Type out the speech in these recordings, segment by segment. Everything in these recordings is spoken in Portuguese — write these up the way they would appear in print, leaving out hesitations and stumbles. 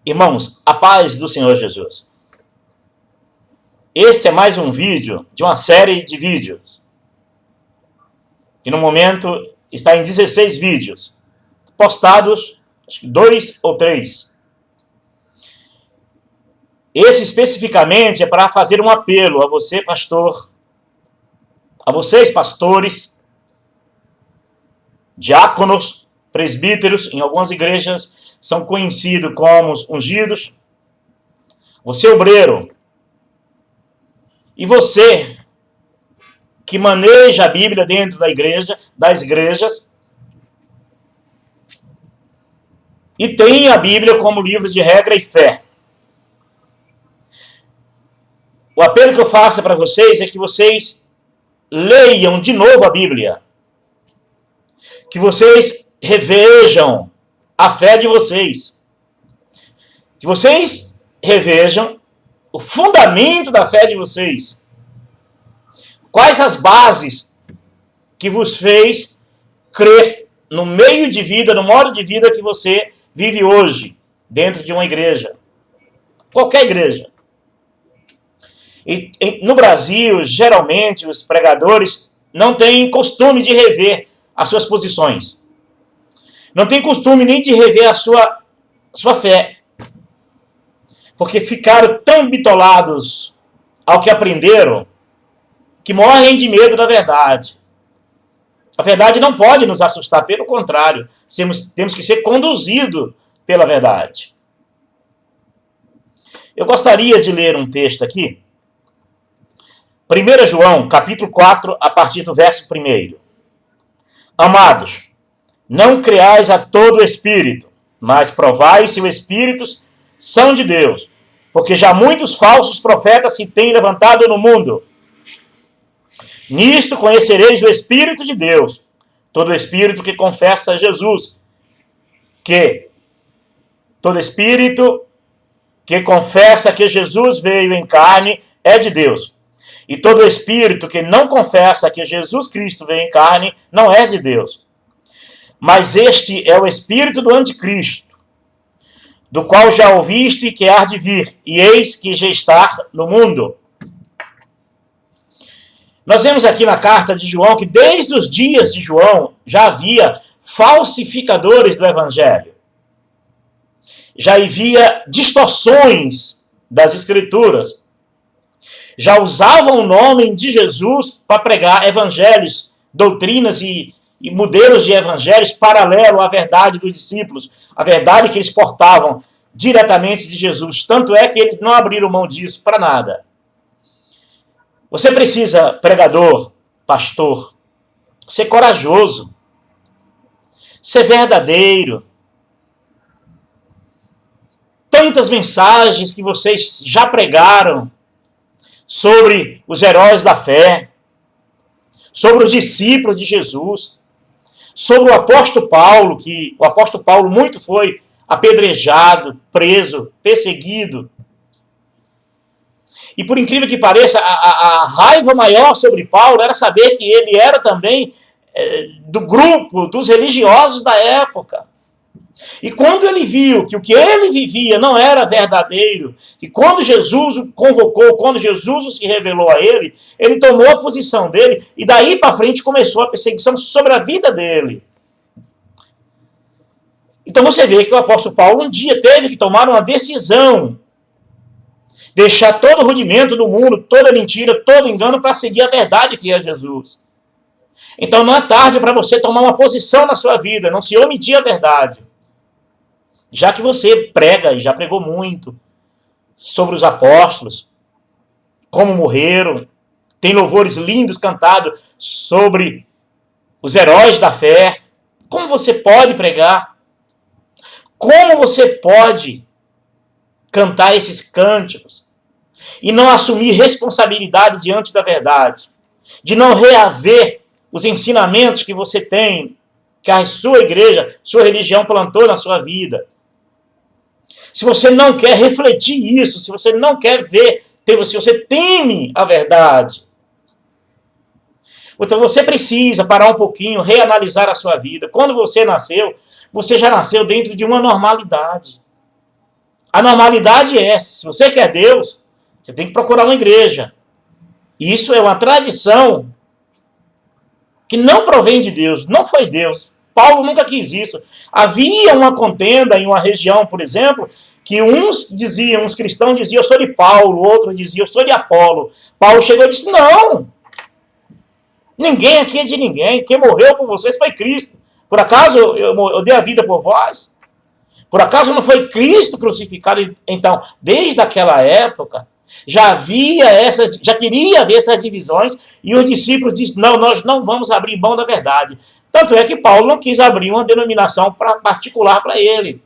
Irmãos, a paz do Senhor Jesus. Este é mais um vídeo de uma série de vídeos, que no momento está em 16 vídeos, postados, acho que 2 ou 3. Esse especificamente é para fazer um apelo a você, pastor, a vocês, pastores, diáconos, presbíteros, em algumas igrejas são conhecidos como ungidos, você obreiro, e você que maneja a Bíblia dentro da igreja, das igrejas, e tem a Bíblia como livro de regra e fé. O apelo que eu faço para vocês é que vocês leiam de novo a Bíblia, que vocês revejam a fé de vocês, que vocês revejam o fundamento da fé de vocês. Quais as bases que vos fez crer no meio de vida, no modo de vida que você vive hoje, dentro de uma igreja. Qualquer igreja. E no Brasil, geralmente, os pregadores não têm costume de rever as suas posições. Não tem costume nem de rever a sua fé. Porque ficaram tão bitolados ao que aprenderam, que morrem de medo da verdade. A verdade não pode nos assustar, pelo contrário, temos que ser conduzidos pela verdade. Eu gostaria de ler um texto aqui, 1 João, capítulo 4, a partir do verso 1. Amados, não creais a todo espírito, mas provai se os espíritos são de Deus, porque já muitos falsos profetas se têm levantado no mundo. Nisto conhecereis o Espírito de Deus, todo espírito que confessa Jesus, todo espírito que confessa que Jesus veio em carne é de Deus. E todo espírito que não confessa que Jesus Cristo veio em carne não é de Deus. Mas este é o espírito do anticristo, do qual já ouviste que há de vir, e eis que já está no mundo. Nós vemos aqui na carta de João que desde os dias de João já havia falsificadores do evangelho. Já havia distorções das escrituras. Já usavam o nome de Jesus para pregar evangelhos, doutrinas e modelos de evangelhos paralelo à verdade dos discípulos, a verdade que eles portavam diretamente de Jesus. Tanto é que eles não abriram mão disso para nada. Você precisa, pregador, pastor, ser corajoso, ser verdadeiro. Tantas mensagens que vocês já pregaram sobre os heróis da fé, sobre os discípulos de Jesus, sobre o apóstolo Paulo, que o apóstolo Paulo muito foi apedrejado, preso, perseguido. E por incrível que pareça, a raiva maior sobre Paulo era saber que ele era também do grupo dos religiosos da época. E quando ele viu que o que ele vivia não era verdadeiro, e quando Jesus o convocou, quando Jesus se revelou a ele, ele tomou a posição dele, e daí para frente começou a perseguição sobre a vida dele. Então você vê que o apóstolo Paulo um dia teve que tomar uma decisão, deixar todo o rudimento do mundo, toda mentira, todo engano para seguir a verdade que é Jesus. Então não é tarde para você tomar uma posição na sua vida, não se omitir a verdade. Já que você prega e já pregou muito sobre os apóstolos, como morreram, tem louvores lindos cantados sobre os heróis da fé, como você pode pregar? Como você pode cantar esses cânticos e não assumir responsabilidade diante da verdade, de não reaver os ensinamentos que você tem, que a sua igreja, sua religião plantou na sua vida? Se você não quer refletir isso, se você não quer ver, se você teme a verdade, então você precisa parar um pouquinho, reanalisar a sua vida. Quando você nasceu, você já nasceu dentro de uma normalidade. A normalidade é essa. Se você quer Deus, você tem que procurar uma igreja. E isso é uma tradição que não provém de Deus, não foi Deus. Paulo nunca quis isso. Havia uma contenda em uma região, por exemplo, que uns diziam, uns cristãos diziam, eu sou de Paulo, outros diziam, eu sou de Apolo. Paulo chegou e disse, não, ninguém aqui é de ninguém, quem morreu por vocês foi Cristo. Por acaso eu dei a vida por vós? Por acaso não foi Cristo crucificado? Então, desde aquela época, já queria haver essas divisões, e os discípulos disseram, não, nós não vamos abrir mão da verdade. Tanto é que Paulo não quis abrir uma denominação particular para ele.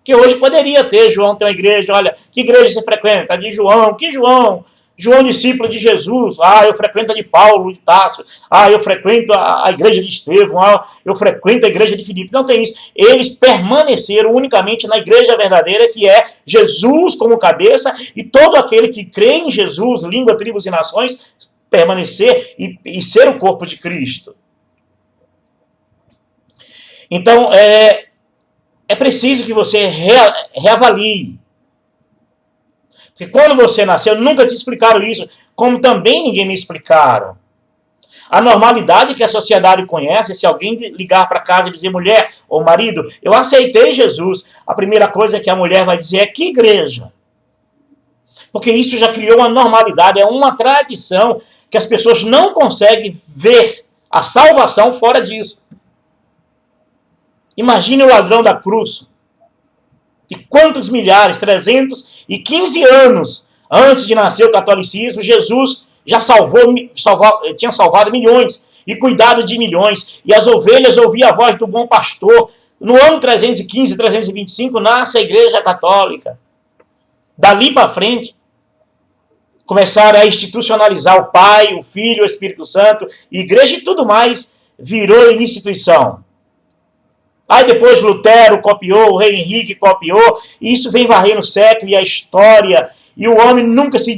Que hoje poderia ter, João tem uma igreja, olha, que igreja você frequenta? De João, que João? João, discípulo de Jesus. Ah, eu frequento a de Paulo, de Tarso. Ah, eu frequento a igreja de Estevão. Ah, eu frequento a igreja de Filipe. Não tem isso. Eles permaneceram unicamente na igreja verdadeira, que é Jesus como cabeça, e todo aquele que crê em Jesus, língua, tribos e nações, permanecer e ser o corpo de Cristo. Então, é preciso que você reavalie. Porque quando você nasceu, nunca te explicaram isso, como também ninguém me explicaram. A normalidade que a sociedade conhece, se alguém ligar para casa e dizer, mulher ou marido, eu aceitei Jesus, a primeira coisa que a mulher vai dizer é, que igreja? Porque isso já criou uma normalidade, é uma tradição que as pessoas não conseguem ver a salvação fora disso. Imagine o ladrão da cruz. E quantos milhares, 315 anos antes de nascer o catolicismo, Jesus já tinha salvado milhões e cuidado de milhões. E as ovelhas ouviam a voz do bom pastor. No ano 315, 325, nasce a Igreja Católica. Dali para frente, começaram a institucionalizar o Pai, o Filho, o Espírito Santo, igreja e tudo mais virou instituição. Aí depois Lutero copiou, o rei Henrique copiou, e isso vem varrendo o século e a história, e o homem nunca se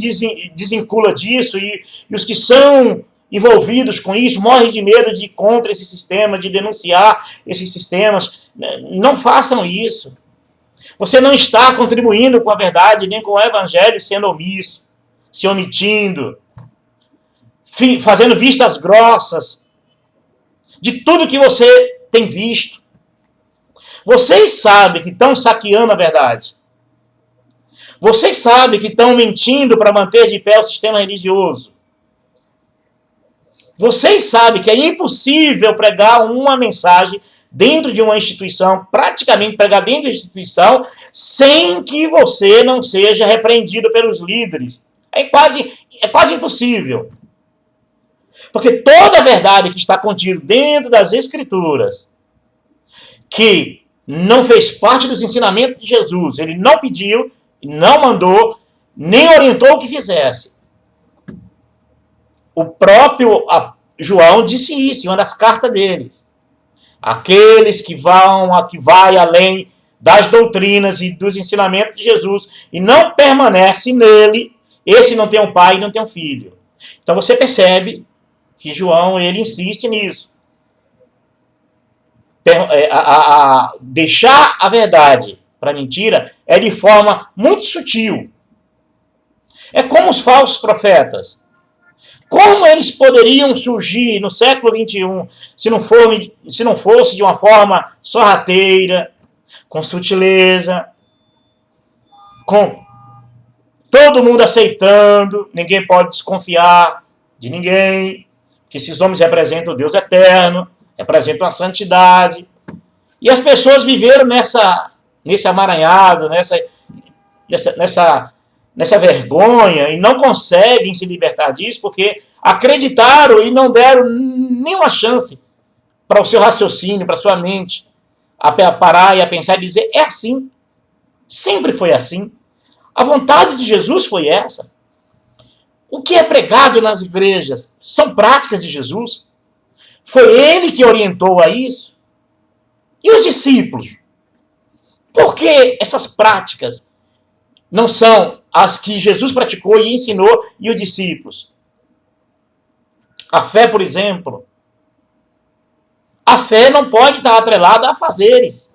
desvincula disso, e os que são envolvidos com isso morrem de medo de ir contra esse sistema, de denunciar esses sistemas. Não façam isso. Você não está contribuindo com a verdade, nem com o evangelho sendo omisso, se omitindo, fazendo vistas grossas de tudo que você tem visto. Vocês sabem que estão saqueando a verdade. Vocês sabem que estão mentindo para manter de pé o sistema religioso. Vocês sabem que é impossível pregar uma mensagem dentro de uma instituição, praticamente pregar dentro de uma instituição, sem que você não seja repreendido pelos líderes. É quase impossível. Porque toda a verdade que está contida dentro das Escrituras, que não fez parte dos ensinamentos de Jesus, ele não pediu, não mandou, nem orientou o que fizesse. O próprio João disse isso em uma das cartas dele. Aqueles que vai além das doutrinas e dos ensinamentos de Jesus e não permanece nele, esse não tem um pai e não tem um filho. Então você percebe que João, ele insiste nisso. Deixar a verdade para a mentira é de forma muito sutil. É como os falsos profetas. Como eles poderiam surgir no século XXI se não fosse de uma forma sorrateira, com sutileza, com todo mundo aceitando, ninguém pode desconfiar de ninguém, que esses homens representam o Deus eterno, representam a santidade. E as pessoas viveram nesse amaranhado, nessa vergonha, e não conseguem se libertar disso, porque acreditaram e não deram nenhuma chance para o seu raciocínio, para a sua mente, a parar e a pensar e dizer, é assim. Sempre foi assim. A vontade de Jesus foi essa. O que é pregado nas igrejas são práticas de Jesus. Foi ele que orientou a isso. E os discípulos? Por que essas práticas não são as que Jesus praticou e ensinou e os discípulos? A fé, por exemplo. A fé não pode estar atrelada a fazeres.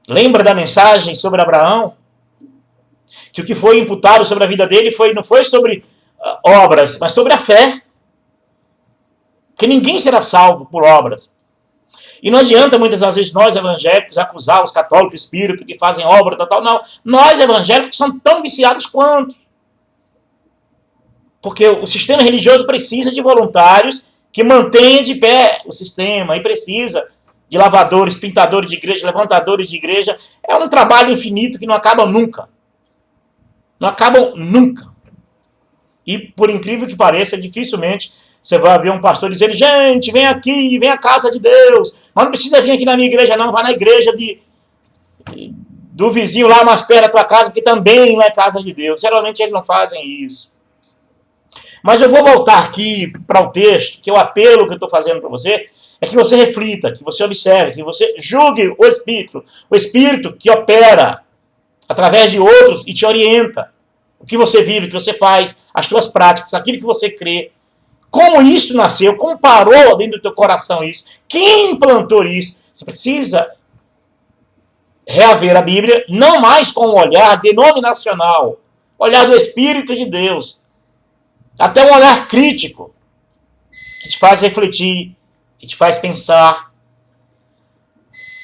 Lembra da mensagem sobre Abraão? Que o que foi imputado sobre a vida dele não foi sobre obras, mas sobre a fé. Que ninguém será salvo por obras. E não adianta muitas vezes nós evangélicos acusar os católicos espíritos que fazem obra, tal, não. Nós evangélicos somos tão viciados quanto. Porque o sistema religioso precisa de voluntários que mantenham de pé o sistema, e precisa de lavadores, pintadores de igreja, levantadores de igreja. É um trabalho infinito que não acaba nunca. Não acabam nunca. E, por incrível que pareça, dificilmente você vai ver um pastor dizendo: gente, vem aqui, vem à casa de Deus. Mas não precisa vir aqui na minha igreja, não. Vai na igreja do vizinho lá mais perto da tua casa, porque também não é casa de Deus. Geralmente eles não fazem isso. Mas eu vou voltar aqui para o texto, que o apelo que eu estou fazendo para você é que você reflita, que você observe, que você julgue o Espírito que opera através de outros e te orienta. O que você vive, o que você faz, as tuas práticas, aquilo que você crê. Como isso nasceu, como parou dentro do teu coração isso, quem implantou isso. Você precisa reaver a Bíblia, não mais com um olhar denominacional, olhar do Espírito de Deus. Até um olhar crítico, que te faz refletir, que te faz pensar.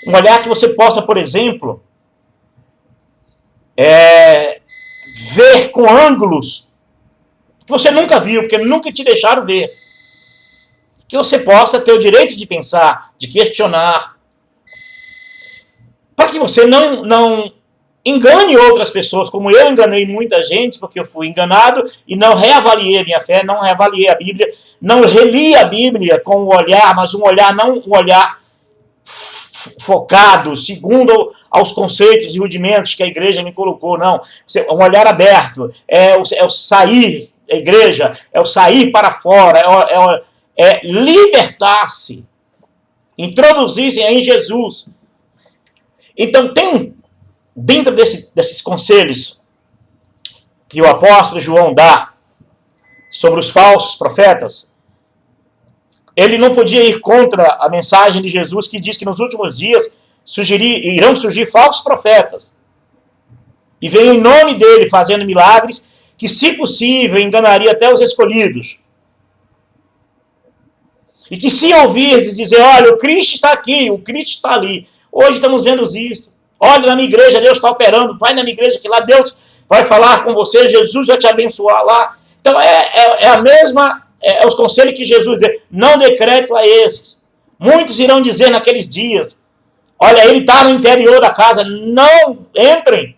Um olhar que você possa, por exemplo, ver com ângulos que você nunca viu, porque nunca te deixaram ver. Que você possa ter o direito de pensar, de questionar. Para que você não engane outras pessoas, como eu enganei muita gente, porque eu fui enganado e não reavaliei a minha fé, não reavaliei a Bíblia, não reli a Bíblia com o olhar, mas um olhar, não um olhar focado, segundo aos conceitos e rudimentos que a igreja me colocou, não. Um olhar aberto, é o sair da igreja, é o sair para fora, é libertar-se, introduzir-se em Jesus. Então tem dentro desses conselhos que o apóstolo João dá sobre os falsos profetas, ele não podia ir contra a mensagem de Jesus que diz que nos últimos dias irão surgir falsos profetas. E vem em nome dele fazendo milagres que, se possível, enganaria até os escolhidos. E que se ouvirdes dizer: olha, o Cristo está aqui, o Cristo está ali. Hoje estamos vendo isso. Olha, na minha igreja Deus está operando. Vai na minha igreja que lá Deus vai falar com você. Jesus vai te abençoar lá. Então é a mesma, os conselhos que Jesus deu. Não decreto a esses. Muitos irão dizer naqueles dias: olha, ele está no interior da casa, não entrem.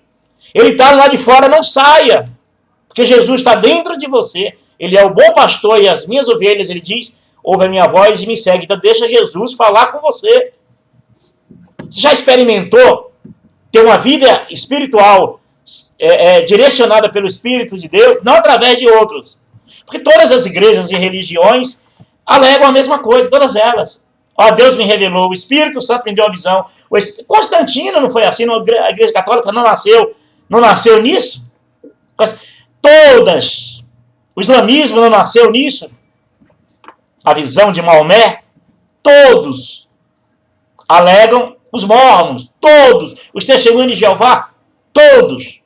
Ele está lá de fora, não saia. Porque Jesus está dentro de você. Ele é o bom pastor e as minhas ovelhas, ele diz, ouve a minha voz e me segue. Então deixa Jesus falar com você. Você já experimentou ter uma vida espiritual direcionada pelo Espírito de Deus, não através de outros? Porque todas as igrejas e religiões alegam a mesma coisa, todas elas. Ó, Deus me revelou, o Espírito Santo me deu uma visão. Constantino não foi assim, a Igreja Católica não nasceu nisso. Todas. O islamismo não nasceu nisso. A visão de Maomé, todos alegam. Os mormons, todos, os testemunhos de Jeová, todos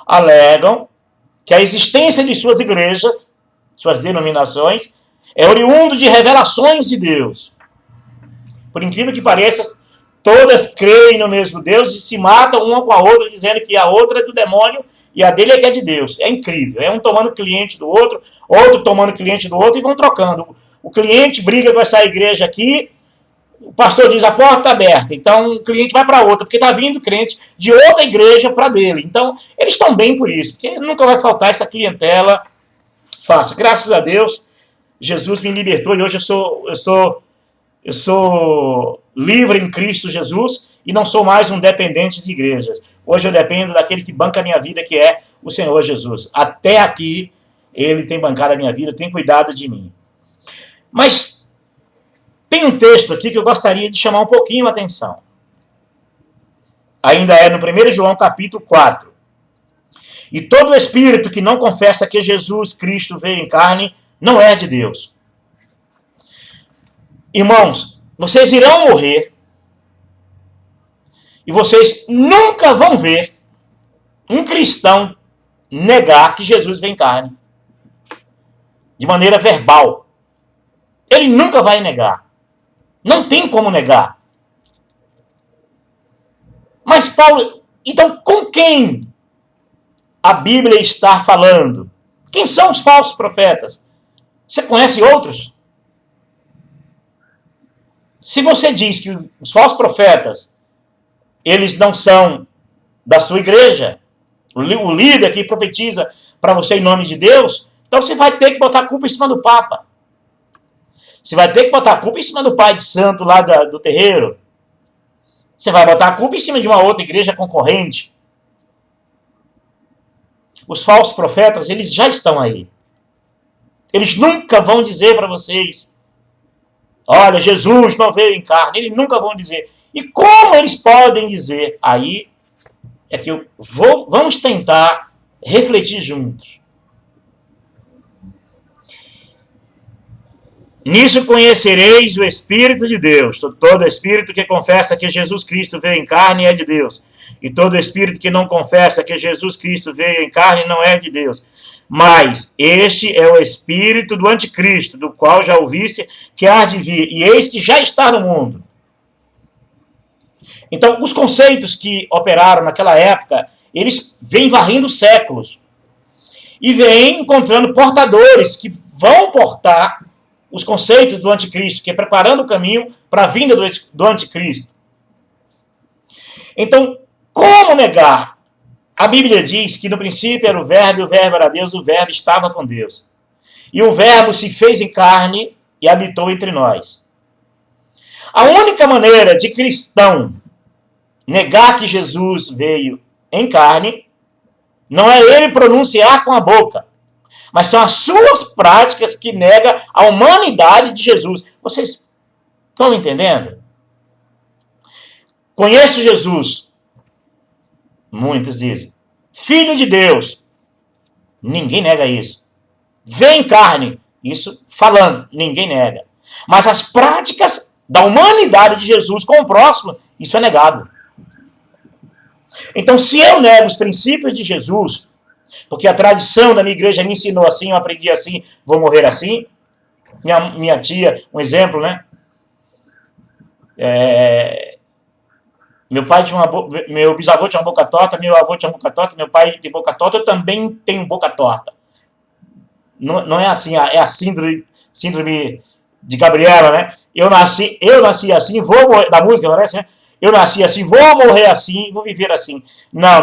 alegam que a existência de suas igrejas, suas denominações, é oriundo de revelações de Deus. Por incrível que pareça, todas creem no mesmo Deus e se matam uma com a outra, dizendo que a outra é do demônio e a dele é que é de Deus. É incrível. É um tomando cliente do outro, outro tomando cliente do outro e vão trocando. O cliente briga com essa igreja aqui, o pastor diz: a porta está aberta. Então o cliente vai para outra, porque está vindo crente de outra igreja para dele. Então eles estão bem por isso, porque nunca vai faltar essa clientela fácil. Graças a Deus, Jesus me libertou e hoje eu sou livre em Cristo Jesus e não sou mais um dependente de igrejas. Hoje eu dependo daquele que banca a minha vida, que é o Senhor Jesus. Até aqui ele tem bancado a minha vida, tem cuidado de mim. Mas tem um texto aqui que eu gostaria de chamar um pouquinho a atenção. Ainda é no 1 João capítulo 4. E todo espírito que não confessa que Jesus Cristo veio em carne não é de Deus. Irmãos, vocês irão morrer E vocês nunca vão ver um cristão negar que Jesus veio em carne. De maneira verbal. Ele nunca vai negar. Não tem como negar. Mas Paulo, então com quem a Bíblia está falando? Quem são os falsos profetas? Você conhece outros? Se você diz que os falsos profetas, eles não são da sua igreja, o líder que profetiza para você em nome de Deus, então você vai ter que botar a culpa em cima do Papa. Você vai ter que botar a culpa em cima do pai de santo lá do terreiro. Você vai botar a culpa em cima de uma outra igreja concorrente. Os falsos profetas, eles já estão aí. Eles nunca vão dizer para vocês, olha, Jesus não veio em carne. Eles nunca vão dizer. E como eles podem dizer? Aí é que vamos tentar refletir juntos. Nisso conhecereis o Espírito de Deus. Todo espírito que confessa que Jesus Cristo veio em carne é de Deus. E todo espírito que não confessa que Jesus Cristo veio em carne não é de Deus. Mas este é o espírito do anticristo, do qual já ouviste que há de vir. E eis que já está no mundo. Então, os conceitos que operaram naquela época, eles vêm varrendo séculos. E vêm encontrando portadores que vão portar os conceitos do anticristo, que é preparando o caminho para a vinda do anticristo. Então, como negar? A Bíblia diz que no princípio era o Verbo, e o Verbo era Deus, o Verbo estava com Deus. E o Verbo se fez em carne e habitou entre nós. A única maneira de cristão negar que Jesus veio em carne não é ele pronunciar com a boca, mas são as suas práticas que negam a humanidade de Jesus. Vocês estão entendendo? Conheço Jesus. Muitos dizem. Filho de Deus. Ninguém nega isso. Vem em carne. Isso falando. Ninguém nega. Mas as práticas da humanidade de Jesus com o próximo, isso é negado. Então, se eu nego os princípios de Jesus, porque a tradição da minha igreja me ensinou assim, eu aprendi assim, vou morrer assim. Minha tia, um exemplo, né? Meu bisavô tinha uma boca torta, meu avô tinha uma boca torta, meu pai tem boca torta, eu também tenho boca torta. Não é assim, é a síndrome de Gabriela, né? Eu nasci assim, vou morrer, da música, parece, né? Eu nasci assim, vou morrer assim, vou viver assim. Não.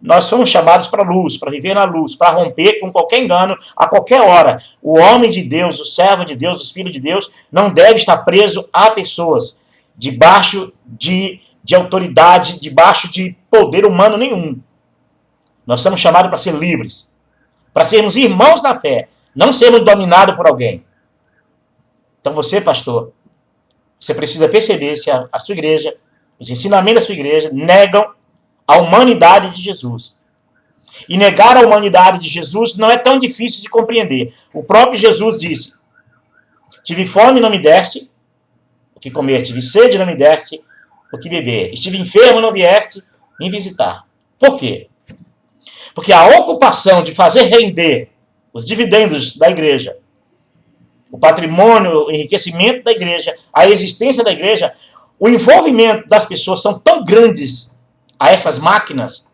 Nós fomos chamados para a luz, para viver na luz, para romper com qualquer engano, a qualquer hora. O homem de Deus, o servo de Deus, os filhos de Deus, não deve estar preso a pessoas, debaixo de autoridade, debaixo de poder humano nenhum. Nós somos chamados para ser livres, para sermos irmãos na fé, não sermos dominados por alguém. Então você, pastor, você precisa perceber se a sua igreja, os ensinamentos da sua igreja, negam a humanidade de Jesus. E negar a humanidade de Jesus não é tão difícil de compreender. O próprio Jesus disse, tive fome e não me deste o que comer, tive sede e não me deste o que beber, estive enfermo e não vieste me visitar. Por quê? Porque a ocupação de fazer render os dividendos da igreja, o patrimônio, o enriquecimento da igreja, a existência da igreja, o envolvimento das pessoas são tão grandes a essas máquinas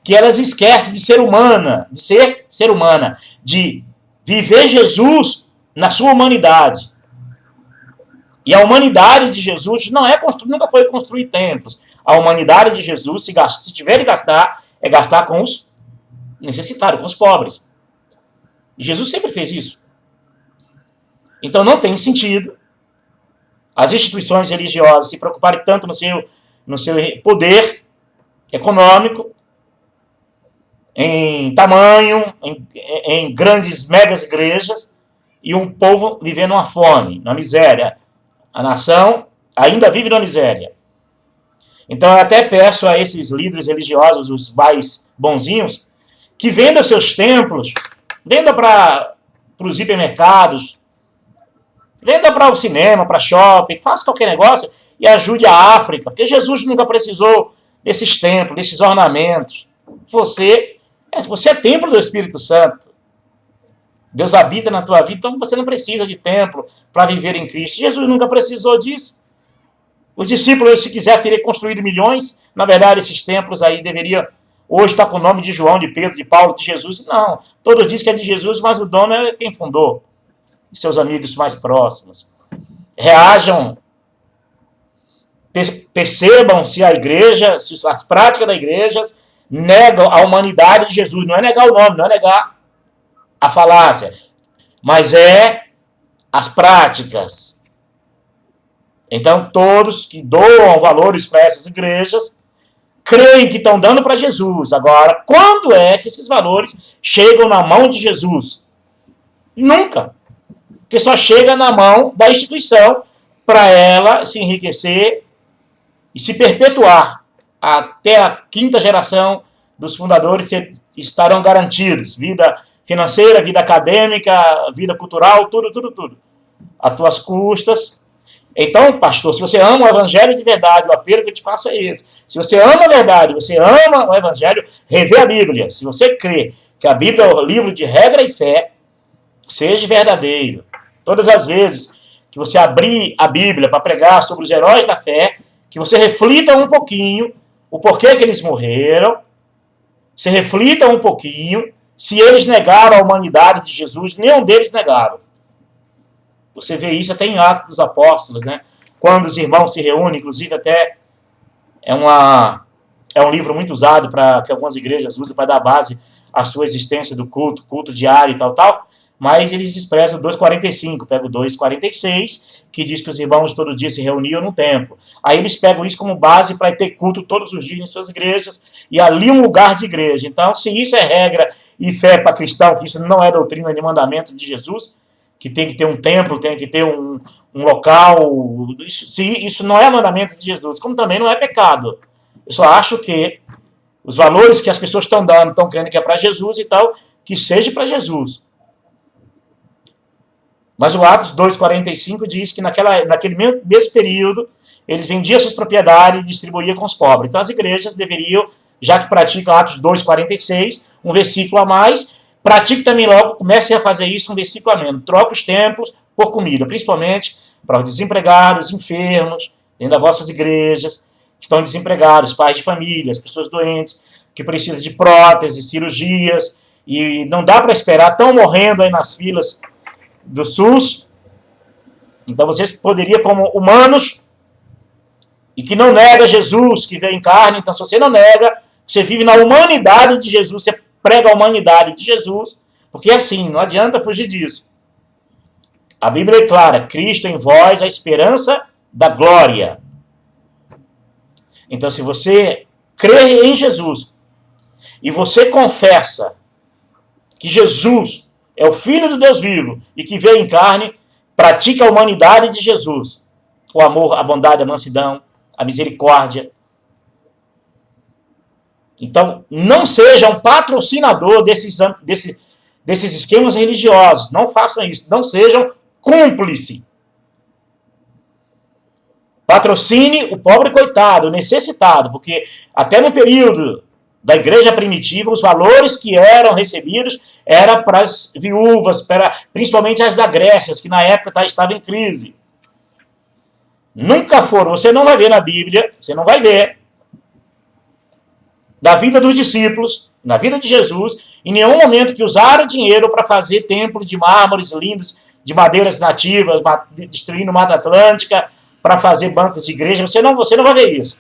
que elas esquecem de ser humana, de viver Jesus na sua humanidade. E a humanidade de Jesus nunca foi construir templos. A humanidade de Jesus, se tiver de gastar, é gastar com os necessitados, com os pobres. E Jesus sempre fez isso. Então não tem sentido as instituições religiosas se preocuparem tanto no seu poder econômico, em tamanho, em grandes megas igrejas, e um povo vivendo uma fome, na miséria. A nação ainda vive na miséria. Então eu até peço a esses líderes religiosos, os mais bonzinhos, que vendam seus templos, venda para os hipermercados, venda para o cinema, para shopping, faça qualquer negócio, e ajude a África, porque Jesus nunca precisou desses templos, desses ornamentos. Você é templo do Espírito Santo. Deus habita na tua vida, então você não precisa de templo para viver em Cristo. Jesus nunca precisou disso. Os discípulos, se quiser, teriam construído milhões. Na verdade, esses templos aí deveriam hoje estar com o nome de João, de Pedro, de Paulo, de Jesus. Não, todos dizem que é de Jesus, mas o dono é quem fundou. E seus amigos mais próximos. Reajam, percebam se a igreja, se as práticas da igreja negam a humanidade de Jesus. Não é negar o nome, não é negar a falácia, mas é as práticas. Então, todos que doam valores para essas igrejas creem que estão dando para Jesus. Agora, quando é que esses valores chegam na mão de Jesus? Nunca. Porque só chega na mão da instituição para ela se enriquecer e se perpetuar. Até a 5ª geração dos fundadores estarão garantidos. Vida financeira, vida acadêmica, vida cultural, tudo. A tuas custas. Então, pastor, se você ama o evangelho de verdade, o apelo que eu te faço é esse. Se você ama a verdade, você ama o evangelho, revê a Bíblia. Se você crê que a Bíblia é o livro de regra e fé, seja verdadeiro. Todas as vezes que você abrir a Bíblia para pregar sobre os heróis da fé, que você reflita um pouquinho o porquê que eles morreram, você reflita um pouquinho se eles negaram a humanidade de Jesus. Nenhum deles negaram. Você vê isso até em Atos dos Apóstolos, né? Quando os irmãos se reúnem, inclusive até é um livro muito usado para que algumas igrejas usam para dar base à sua existência do culto diário e tal, mas eles desprezam o 2,45, pega o 2,46, que diz que os irmãos todo dia se reuniam no templo. Aí eles pegam isso como base para ter culto todos os dias em suas igrejas, e ali um lugar de igreja. Então, se isso é regra e fé para cristão, que isso não é doutrina nem mandamento de Jesus, que tem que ter um templo, tem que ter um local, isso não é mandamento de Jesus, como também não é pecado. Eu só acho que os valores que as pessoas estão dando, estão crendo que é para Jesus e tal, que seja para Jesus. Mas o Atos 2,45 diz que naquele mesmo período, eles vendiam suas propriedades e distribuíam com os pobres. Então as igrejas deveriam, já que praticam Atos 2,46, um versículo a mais, pratique também logo, comecem a fazer isso um versículo a menos. Troque os templos por comida, principalmente para os desempregados, enfermos, dentro das vossas igrejas, que estão desempregados, pais de família, as pessoas doentes, que precisam de próteses, cirurgias, e não dá para esperar, estão morrendo aí nas filas do SUS. Então vocês poderiam, como humanos, e que não nega Jesus, que veio em carne, então se você não nega, você vive na humanidade de Jesus, você prega a humanidade de Jesus, porque assim, não adianta fugir disso. A Bíblia é clara, Cristo em vós, a esperança da glória. Então se você crê em Jesus, e você confessa que Jesus é o Filho do Deus vivo, e que veio em carne, pratica a humanidade de Jesus, o amor, a bondade, a mansidão, a misericórdia. Então, não seja um patrocinador desses esquemas religiosos. Não façam isso. Não sejam cúmplices. Patrocine o pobre coitado, o necessitado, porque até no período da igreja primitiva, os valores que eram recebidos eram para as viúvas, principalmente as da Grécia, que na época estavam em crise. Nunca foram. Você não vai ver na Bíblia, você não vai ver da vida dos discípulos, na vida de Jesus, em nenhum momento que usaram dinheiro para fazer templos de mármores lindos, de madeiras nativas, destruindo Mata Atlântica, para fazer bancos de igreja. Você não vai ver isso.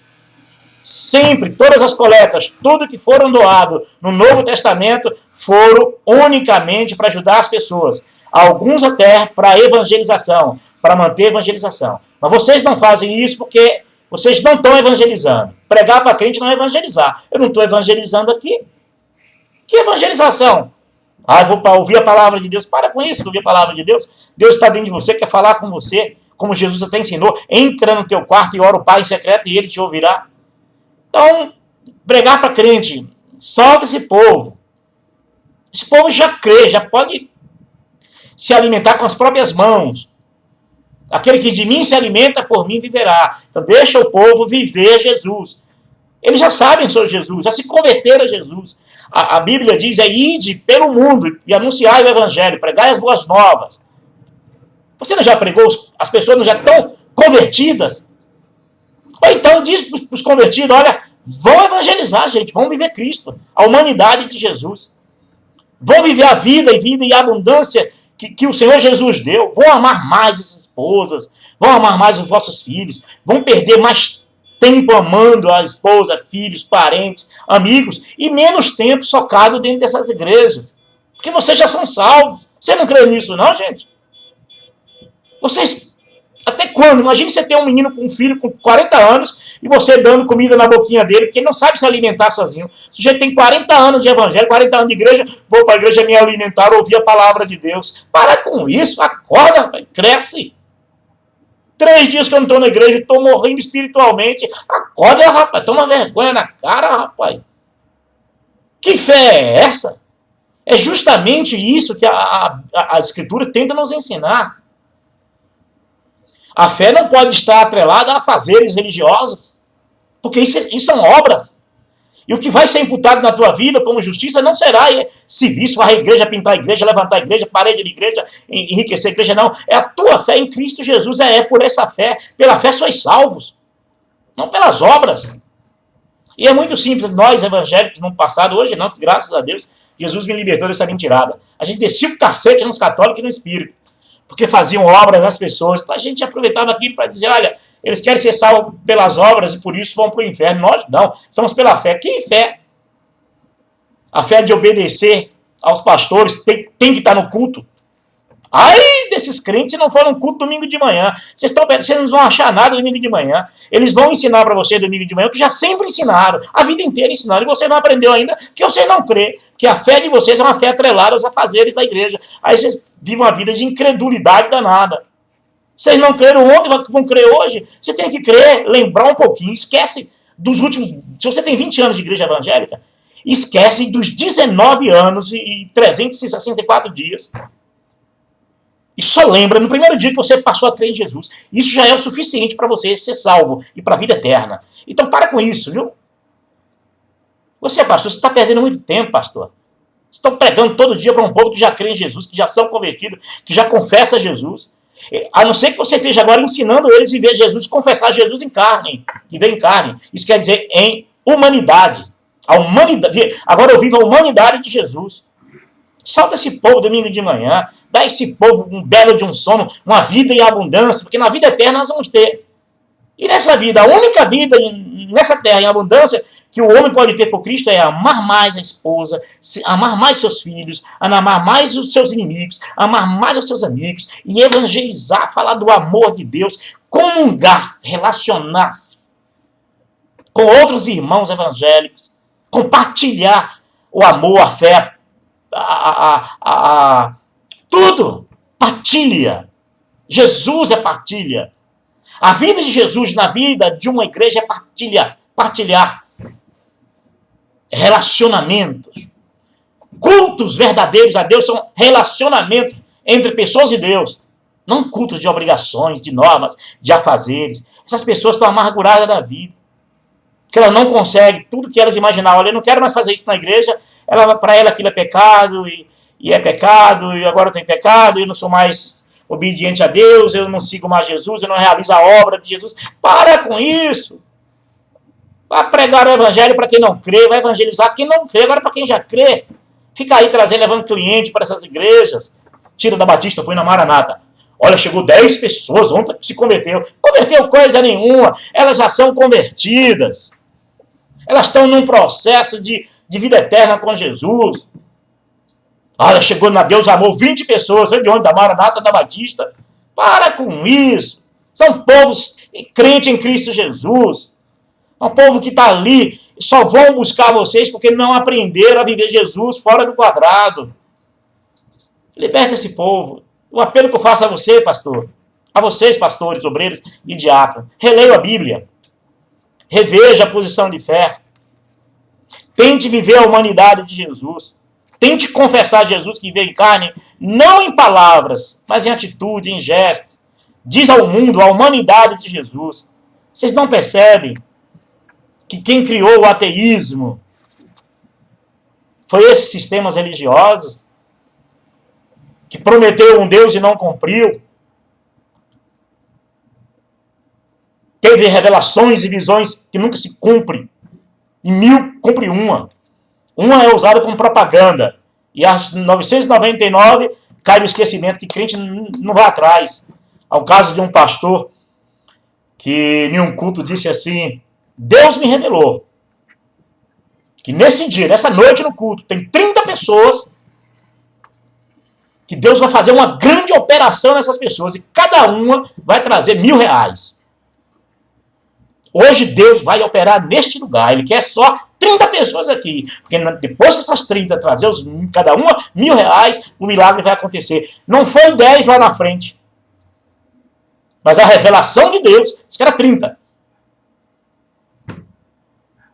Sempre, todas as coletas, tudo que foram doado no Novo Testamento, foram unicamente para ajudar as pessoas. Alguns até para evangelização, para manter a evangelização. Mas vocês não fazem isso porque vocês não estão evangelizando. Pregar para crente não é evangelizar. Eu não estou evangelizando aqui. Que evangelização? Eu vou ouvir a palavra de Deus. Para com isso, ouvir a palavra de Deus. Deus está dentro de você, quer falar com você, como Jesus até ensinou. Entra no teu quarto e ora o Pai em secreto e ele te ouvirá. Então, pregar para crente, solta esse povo. Esse povo já crê, já pode se alimentar com as próprias mãos. Aquele que de mim se alimenta, por mim viverá. Então deixa o povo viver Jesus. Eles já sabem sobre Jesus, já se converteram a Jesus. A Bíblia diz, ide pelo mundo e anunciai o evangelho, pregai as boas novas. Você não já pregou, as pessoas não já estão convertidas? Ou então diz para os convertidos, olha, vão evangelizar, gente, vão viver Cristo, a humanidade de Jesus. Vão viver a vida e a abundância que o Senhor Jesus deu. Vão amar mais as esposas, vão amar mais os vossos filhos, vão perder mais tempo amando a esposa, filhos, parentes, amigos, e menos tempo socado dentro dessas igrejas. Porque vocês já são salvos. Você não crê nisso não, gente? Vocês, até quando? Imagine você ter um menino com um filho com 40 anos e você dando comida na boquinha dele, porque ele não sabe se alimentar sozinho. O sujeito tem 40 anos de evangelho, 40 anos de igreja, vou para a igreja me alimentar, ouvir a palavra de Deus. Para com isso, acorda, cresce. 3 dias que eu não estou na igreja, estou morrendo espiritualmente. Acorda, rapaz, toma vergonha na cara, rapaz. Que fé é essa? É justamente isso que a Escritura tenta nos ensinar. A fé não pode estar atrelada a fazeres religiosos, porque isso são obras. E o que vai ser imputado na tua vida como justiça não será serviço, varrer a igreja, pintar a igreja, levantar a igreja, parede de igreja, enriquecer a igreja, não. É a tua fé em Cristo Jesus, por essa fé. Pela fé sois salvos, não pelas obras. E é muito simples, nós evangélicos no passado, hoje não, graças a Deus, Jesus me libertou dessa mentirada. A gente descia o cacete nos católicos e no espírito, porque faziam obras nas pessoas. Então a gente aproveitava aquilo para dizer, olha, eles querem ser salvos pelas obras e por isso vão para o inferno. Nós não, somos pela fé. Que fé? A fé de obedecer aos pastores tem que estar no culto. Ai desses crentes se não for no culto domingo de manhã. Vocês não vão achar nada domingo de manhã. Eles vão ensinar para você domingo de manhã o que já sempre ensinaram. A vida inteira ensinaram. E você não aprendeu ainda porque você não crê. Que a fé de vocês é uma fé atrelada aos afazeres da igreja. Aí vocês vivem uma vida de incredulidade danada. Vocês não creram ontem, vão crer hoje. Você tem que crer, lembrar um pouquinho. Esquece dos últimos... Se você tem 20 anos de igreja evangélica, esquece dos 19 anos e 364 dias. E só lembra no primeiro dia que você passou a crer em Jesus. Isso já é o suficiente para você ser salvo e para a vida eterna. Então para com isso, viu? Você, pastor, você está perdendo muito tempo, pastor. Vocês estão pregando todo dia para um povo que já crê em Jesus, que já são convertidos, que já confessa Jesus. A não ser que você esteja agora ensinando eles a viver Jesus, confessar Jesus em carne, que veio em carne. Isso quer dizer em humanidade. A humanidade. Agora eu vivo a humanidade de Jesus. Salta esse povo domingo de manhã, dá a esse povo um belo de um sono, uma vida em abundância, porque na vida eterna nós vamos ter. E nessa vida, a única vida nessa terra em abundância que o homem pode ter por Cristo é amar mais a esposa, amar mais seus filhos, amar mais os seus inimigos, amar mais os seus amigos e evangelizar, falar do amor de Deus, comungar, relacionar-se com outros irmãos evangélicos, compartilhar o amor, a fé, tudo. Partilha. Jesus é partilha. A vida de Jesus na vida de uma igreja é partilhar. Relacionamentos. Cultos verdadeiros a Deus são relacionamentos entre pessoas e Deus. Não cultos de obrigações, de normas, de afazeres. Essas pessoas estão amarguradas da vida. Que ela não consegue tudo que elas imaginavam. Olha, eu não quero mais fazer isso na igreja. Para ela aquilo é pecado, e é pecado, e agora eu tenho pecado, e eu não sou mais obediente a Deus, eu não sigo mais Jesus, eu não realizo a obra de Jesus. Para com isso. Vai pregar o evangelho para quem não crê, vai evangelizar quem não crê, agora para quem já crê. Fica aí levando cliente para essas igrejas. Tira da Batista, põe na Maranata. Olha, chegou 10 pessoas ontem que se converteu. Converteu coisa nenhuma. Elas já são convertidas. Elas estão num processo de vida eterna com Jesus. Olha, chegou na Deus Amor 20 pessoas, de onde? Da Maranata, da Batista. Para com isso. São povos crentes em Cristo Jesus. É um povo que está ali, só vão buscar vocês porque não aprenderam a viver Jesus fora do quadrado. Liberta esse povo. O apelo que eu faço a você, pastor, a vocês, pastores, obreiros e diáconos, releia a Bíblia. Reveja a posição de fé. Tente viver a humanidade de Jesus. Tente confessar Jesus que veio em carne, não em palavras, mas em atitude, em gestos. diz ao mundo, à humanidade de Jesus. Vocês não percebem que quem criou o ateísmo foi esses sistemas religiosos que prometeu um Deus e não cumpriu? Teve revelações e visões que nunca se cumprem. E 1000 cumpre uma. Uma é usada como propaganda. E as 999 cai no esquecimento, que crente não vai atrás. Ao caso de um pastor que em um culto disse assim: Deus me revelou que nesse dia, nessa noite no culto, tem 30 pessoas que Deus vai fazer uma grande operação nessas pessoas e cada uma vai trazer R$1.000. Hoje Deus vai operar neste lugar. Ele quer só 30 pessoas aqui. Porque depois que essas 30 trazer cada uma R$1.000, o milagre vai acontecer. Não foi 10 lá na frente. Mas a revelação de Deus disse que era 30.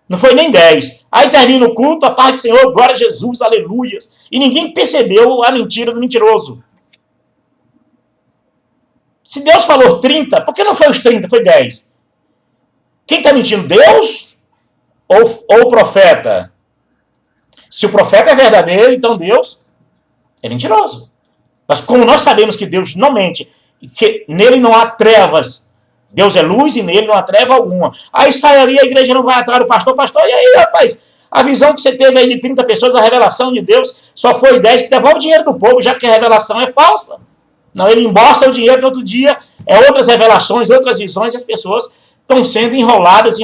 Não foi nem 10. Aí termina o culto, a paz do Senhor, glória a Jesus, aleluias. E ninguém percebeu a mentira do mentiroso. Se Deus falou 30, por que não foi os 30, foi 10? Quem está mentindo? Deus ou o profeta? Se o profeta é verdadeiro, então Deus é mentiroso. Mas como nós sabemos que Deus não mente, que nele não há trevas, Deus é luz e nele não há treva alguma. Aí sai ali, a igreja não vai atrás do pastor. Pastor, e aí, rapaz? A visão que você teve aí de 30 pessoas, a revelação de Deus, só foi 10, devolve o dinheiro do povo, já que a revelação é falsa. Não, ele embolsa o dinheiro no outro dia, é outras revelações, outras visões, e as pessoas estão sendo enroladas,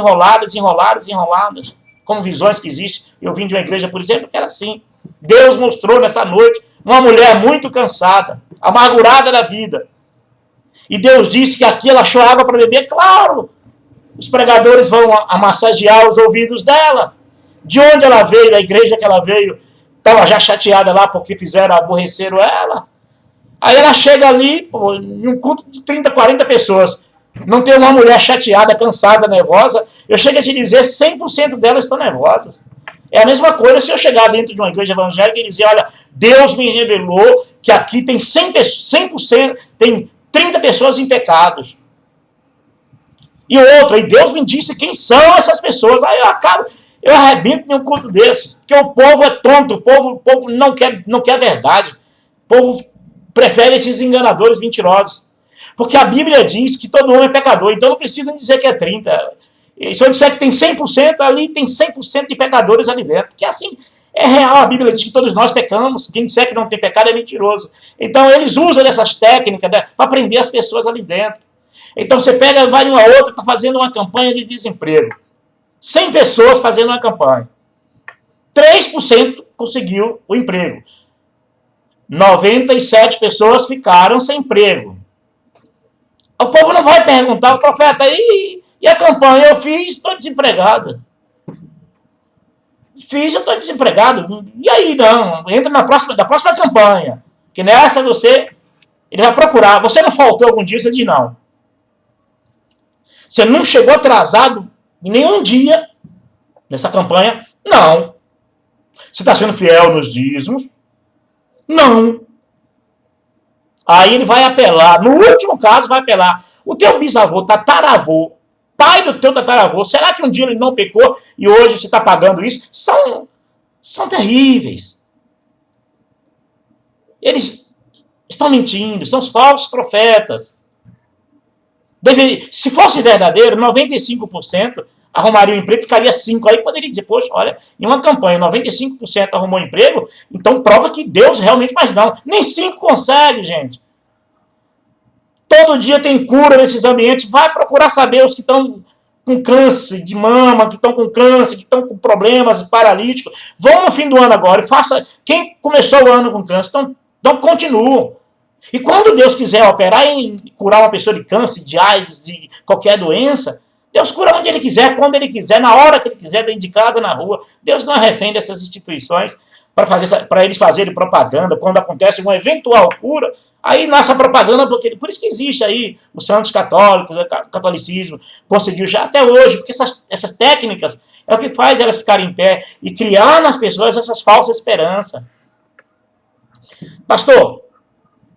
como visões que existem. Eu vim de uma igreja, por exemplo, que era assim. Deus mostrou nessa noite uma mulher muito cansada, amargurada da vida. E Deus disse que aqui ela achou água para beber. Claro, os pregadores vão massagear os ouvidos dela. De onde ela veio, da igreja que ela veio, estava já chateada lá porque aborreceram ela. Aí ela chega ali, em um culto de 30, 40 pessoas. Não tem uma mulher chateada, cansada, nervosa. Eu chego a te dizer, 100% delas estão nervosas. É a mesma coisa se eu chegar dentro de uma igreja evangélica e dizer, olha, Deus me revelou que aqui tem 100%, tem 30 pessoas em pecados. E outra, e Deus me disse quem são essas pessoas. Aí eu arrebento em um culto desse. Porque o povo é tonto, o povo não quer a verdade. O povo prefere esses enganadores mentirosos. Porque a Bíblia diz que todo homem é pecador, então não precisa dizer que é 30. E se eu disser que tem 100%, ali tem 100% de pecadores ali dentro. Porque assim, é real, a Bíblia diz que todos nós pecamos. Quem disser que não tem pecado é mentiroso. Então eles usam dessas técnicas para prender as pessoas ali dentro. Então você pega, vai numa outra, está fazendo uma campanha de desemprego. 100 pessoas fazendo uma campanha. 3% conseguiu o emprego. 97 pessoas ficaram sem emprego. O povo não vai perguntar ao profeta, e a campanha? Eu fiz, estou desempregado. Eu estou desempregado. E aí, não, entra da próxima campanha. Que nessa ele vai procurar. Você não faltou algum dia? Você diz não. Você não chegou atrasado em nenhum dia nessa campanha? Não. Você está sendo fiel nos dízimos? Não. Aí ele vai apelar. No último caso, vai apelar. O teu bisavô, tataravô, pai do teu tataravô, será que um dia ele não pecou e hoje você está pagando isso? São terríveis. Eles estão mentindo, são os falsos profetas. Se fosse verdadeiro, 95% arrumaria um emprego, ficaria 5%. Aí poderia dizer, poxa, olha, em uma campanha 95% arrumou emprego, então prova que Deus realmente, mas não. Nem 5% consegue, gente. Todo dia tem cura nesses ambientes. Vai procurar saber os que estão com câncer de mama, que estão com câncer, que estão com problemas paralíticos. Vão no fim do ano agora e faça. Quem começou o ano com câncer, então continuam. E quando Deus quiser operar e curar uma pessoa de câncer, de AIDS, de qualquer doença, Deus cura onde Ele quiser, quando Ele quiser, na hora que Ele quiser, dentro de casa, na rua. Deus não é refém dessas instituições para eles fazerem propaganda. Quando acontece uma eventual cura, aí nasce a propaganda, por isso que existe aí os santos católicos, o catolicismo, conseguiu já até hoje, porque essas técnicas é o que faz elas ficarem em pé e criar nas pessoas essas falsas esperanças. Pastor,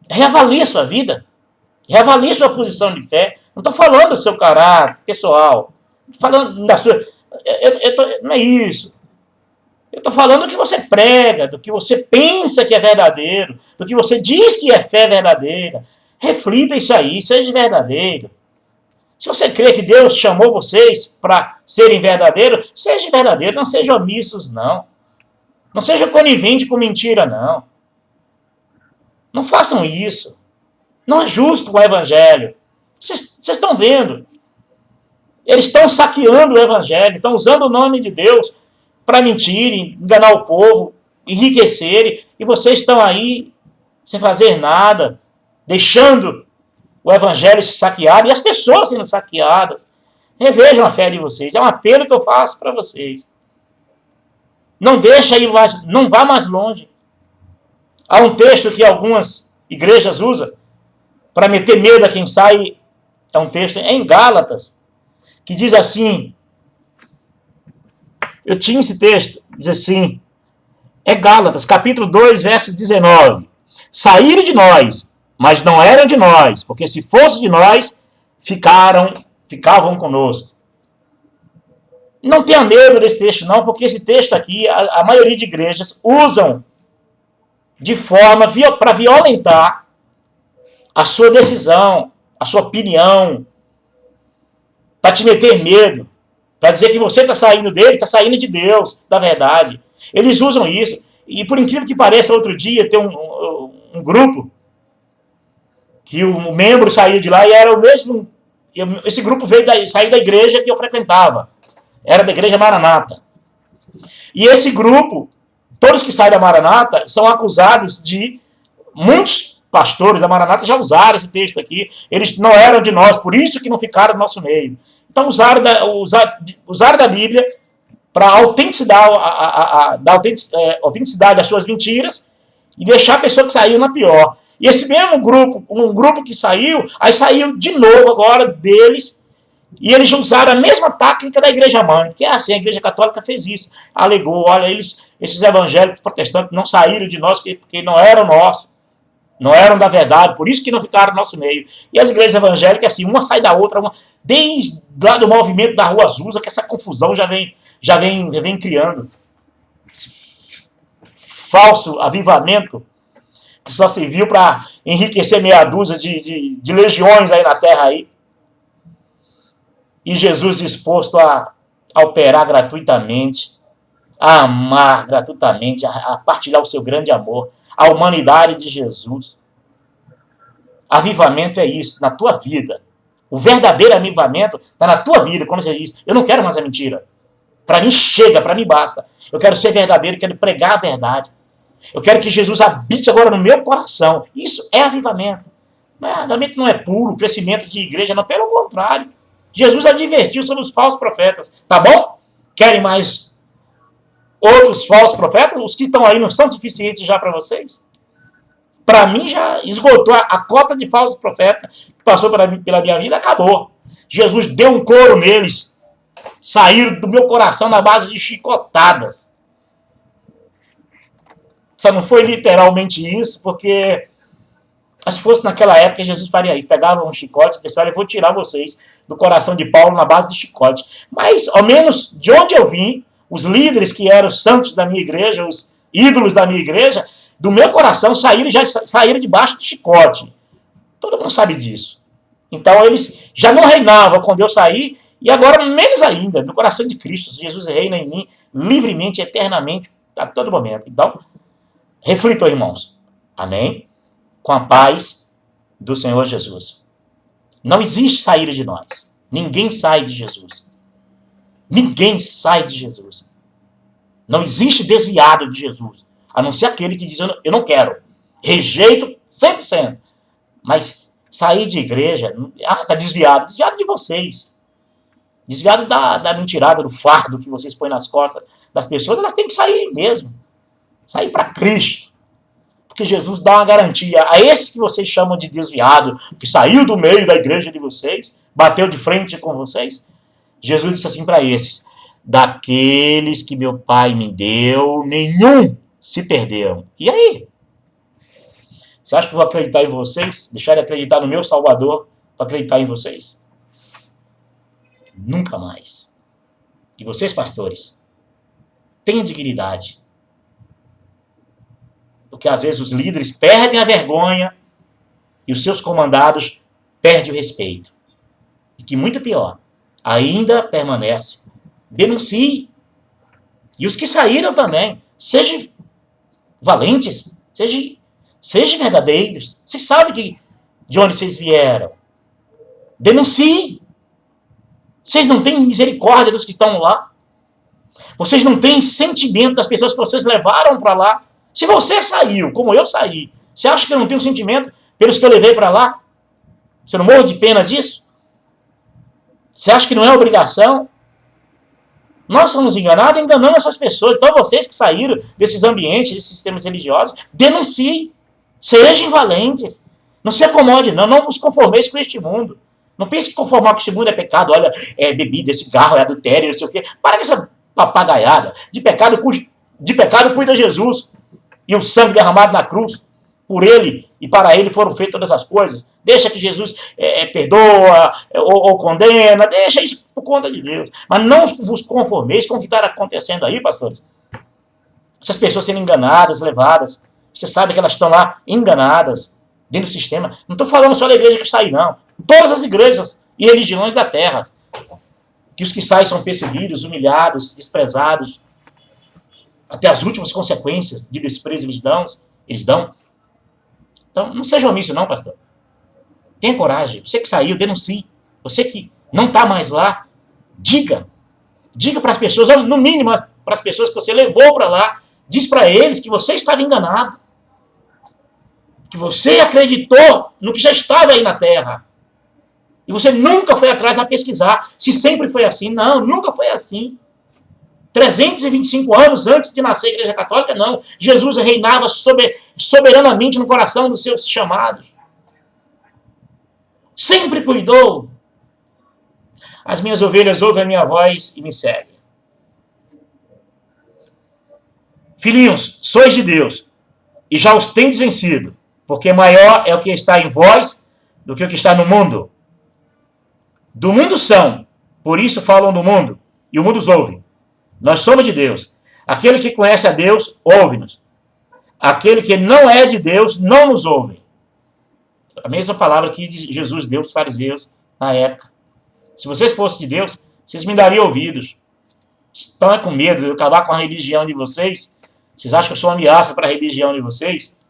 reavalie a sua vida. Reavalie sua posição de fé. Não estou falando do seu caráter pessoal. Estou falando da sua... não é isso. Eu estou falando do que você prega, do que você pensa que é verdadeiro, do que você diz que é fé verdadeira. Reflita isso aí, seja verdadeiro. Se você crê que Deus chamou vocês para serem verdadeiros, seja verdadeiro, não sejam omissos, não. Não seja conivente com mentira, não. Não façam isso. Não é justo com o evangelho. Vocês estão vendo. Eles estão saqueando o evangelho, estão usando o nome de Deus para mentirem, enganar o povo, enriquecerem, e vocês estão aí sem fazer nada, deixando o evangelho se saquear e as pessoas sendo saqueadas. Revejam a fé de vocês. É um apelo que eu faço para vocês. Não deixa ir mais, não vá mais longe. Há um texto que algumas igrejas usam para meter medo a quem sai. É um texto em Gálatas, que diz assim, eu tinha esse texto, diz assim, é Gálatas, capítulo 2, verso 19. Saíram de nós, mas não eram de nós, porque se fossem de nós, ficavam conosco. Não tenha medo desse texto não, porque esse texto aqui, a maioria de igrejas usam de forma para violentar a sua decisão, a sua opinião, para te meter medo, para dizer que você está saindo dele, está saindo de Deus, da verdade. Eles usam isso. E por incrível que pareça, outro dia tem um grupo que o membro saiu de lá e era o mesmo... Esse grupo saiu da igreja que eu frequentava. Era da igreja Maranata. E esse grupo, todos que saem da Maranata, são acusados de... Muitos pastores da Maranata já usaram esse texto aqui. Eles não eram de nós, por isso que não ficaram no nosso meio. Então usaram da Bíblia para a autenticidade das suas mentiras e deixar a pessoa que saiu na pior. E esse mesmo grupo, um grupo que saiu, aí saiu de novo agora deles, e eles usaram a mesma técnica da igreja mãe, que é assim, a igreja católica fez isso, alegou, olha, esses evangélicos protestantes não saíram de nós porque não eram nossos, não eram da verdade, por isso que não ficaram no nosso meio. E as igrejas evangélicas, assim, uma sai da outra, desde lá do movimento da Rua Azusa, que essa confusão já vem criando. Falso avivamento, que só serviu para enriquecer meia dúzia de legiões aí na terra aí. E Jesus disposto a operar gratuitamente, a amar gratuitamente, a partilhar o seu grande amor, a humanidade de Jesus. Avivamento é isso, na tua vida. O verdadeiro avivamento está na tua vida, quando você diz, eu não quero mais a mentira. Para mim chega, para mim basta. Eu quero ser verdadeiro, quero pregar a verdade. Eu quero que Jesus habite agora no meu coração. Isso é avivamento. Avivamento não é puro, crescimento de igreja, não. Pelo contrário. Jesus advertiu sobre os falsos profetas. Tá bom? Querem mais outros falsos profetas? Os que estão aí não são suficientes já para vocês? Para mim já esgotou a cota de falsos profetas que passou pela minha vida, acabou. Jesus deu um couro neles. Saíram do meu coração na base de chicotadas. Só não foi literalmente isso, porque se fosse naquela época, Jesus faria isso. Pegava um chicote e disse, olha, eu vou tirar vocês do coração de Paulo na base de chicote. Mas, ao menos, de onde eu vim, os líderes que eram os santos da minha igreja, os ídolos da minha igreja, do meu coração saíram debaixo do chicote. Todo mundo sabe disso. Então, eles já não reinavam quando eu saí, e agora menos ainda, no coração de Cristo. Jesus reina em mim livremente, eternamente, a todo momento. Então, reflitam, irmãos. Amém? Com a paz do Senhor Jesus. Não existe saída de nós. Ninguém sai de Jesus. Ninguém sai de Jesus. Não existe desviado de Jesus. A não ser aquele que diz, eu não quero. Rejeito 100%. Mas sair de igreja, está desviado. Desviado de vocês. Desviado da mentirada, do fardo que vocês põem nas costas das pessoas. Elas têm que sair mesmo. Sair para Cristo. Porque Jesus dá uma garantia a esses que vocês chamam de desviado, que saiu do meio da igreja de vocês, bateu de frente com vocês. Jesus disse assim para esses, daqueles que meu Pai me deu, nenhum se perderam. E aí? Você acha que eu vou acreditar em vocês? Deixar de acreditar no meu Salvador para acreditar em vocês? Nunca mais. E vocês, pastores, tenham dignidade. Porque às vezes os líderes perdem a vergonha e os seus comandados perdem o respeito. E que muito pior, ainda permanece. Denuncie. E os que saíram também, sejam valentes, sejam verdadeiros. Vocês sabem de onde vocês vieram. Denuncie. Vocês não têm misericórdia dos que estão lá. Vocês não têm sentimento das pessoas que vocês levaram para lá. Se você saiu, como eu saí, você acha que eu não tenho sentimento pelos que eu levei para lá? Você não morre de pena disso? Você acha que não é obrigação? Nós somos enganados, enganando essas pessoas. Então vocês que saíram desses ambientes, desses sistemas religiosos, denunciem. Sejam valentes. Não se acomode, não. Não vos conformeis com este mundo. Não pense que conformar com este mundo é pecado. Olha, é bebida, é cigarro, é adultério, não sei o quê. Para com essa papagaiada. De pecado cuida Jesus. E o sangue derramado na cruz, por ele e para ele foram feitas todas as coisas. Deixa que Jesus perdoa ou condena, deixa isso por conta de Deus. Mas não vos conformeis com o que está acontecendo aí, pastores. Essas pessoas sendo enganadas, levadas. Você sabe que elas estão lá enganadas, dentro do sistema. Não estou falando só da igreja que sai, não. Todas as igrejas e religiões da terra. Que os que saem são perseguidos, humilhados, desprezados. Até as últimas consequências de desprezo eles dão. Então, não seja omisso não, pastor. Tenha coragem. Você que saiu, denuncie. Você que não está mais lá, diga. Diga para as pessoas, no mínimo para as pessoas que você levou para lá, diz para eles que você estava enganado. Que você acreditou no que já estava aí na terra. E você nunca foi atrás para pesquisar se sempre foi assim. Não, nunca foi assim. 325 anos antes de nascer a Igreja Católica, não. Jesus reinava soberanamente no coração dos seus chamados. Sempre cuidou. As minhas ovelhas ouvem a minha voz e me seguem. Filhinhos, sois de Deus, e já os tendes vencido, porque maior é o que está em vós do que o que está no mundo. Do mundo são, por isso falam do mundo, e o mundo os ouve. Nós somos de Deus. Aquele que conhece a Deus, ouve-nos. Aquele que não é de Deus, não nos ouve. A mesma palavra que Jesus deu aos fariseus na época. Se vocês fossem de Deus, vocês me dariam ouvidos. Estão com medo de eu acabar com a religião de vocês? Vocês acham que eu sou uma ameaça para a religião de vocês?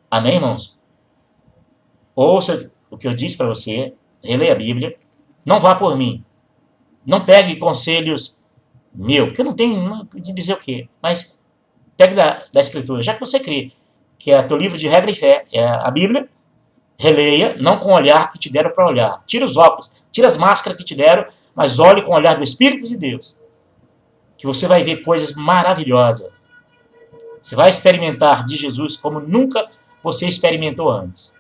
Amém, irmãos? Ouça o que eu disse para você. Releia a Bíblia. Não vá por mim. Não pegue conselhos meus, porque eu não tenho de dizer o quê. Mas pegue da Escritura. Já que você crê que é teu livro de regra e fé, é a Bíblia, releia, não com o olhar que te deram para olhar. Tira os óculos, tira as máscaras que te deram, mas olhe com o olhar do Espírito de Deus. Que você vai ver coisas maravilhosas. Você vai experimentar de Jesus como nunca você experimentou antes.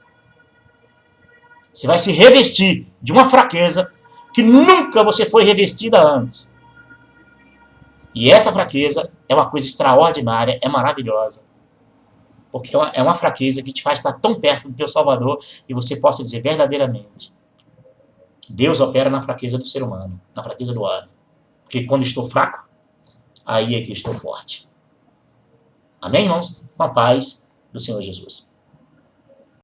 Você vai se revestir de uma fraqueza que nunca você foi revestida antes. E essa fraqueza é uma coisa extraordinária, é maravilhosa. Porque é uma fraqueza que te faz estar tão perto do teu Salvador e você possa dizer verdadeiramente que Deus opera na fraqueza do ser humano, na fraqueza do homem. Porque quando estou fraco, aí é que estou forte. Amém, irmãos? Com a paz do Senhor Jesus.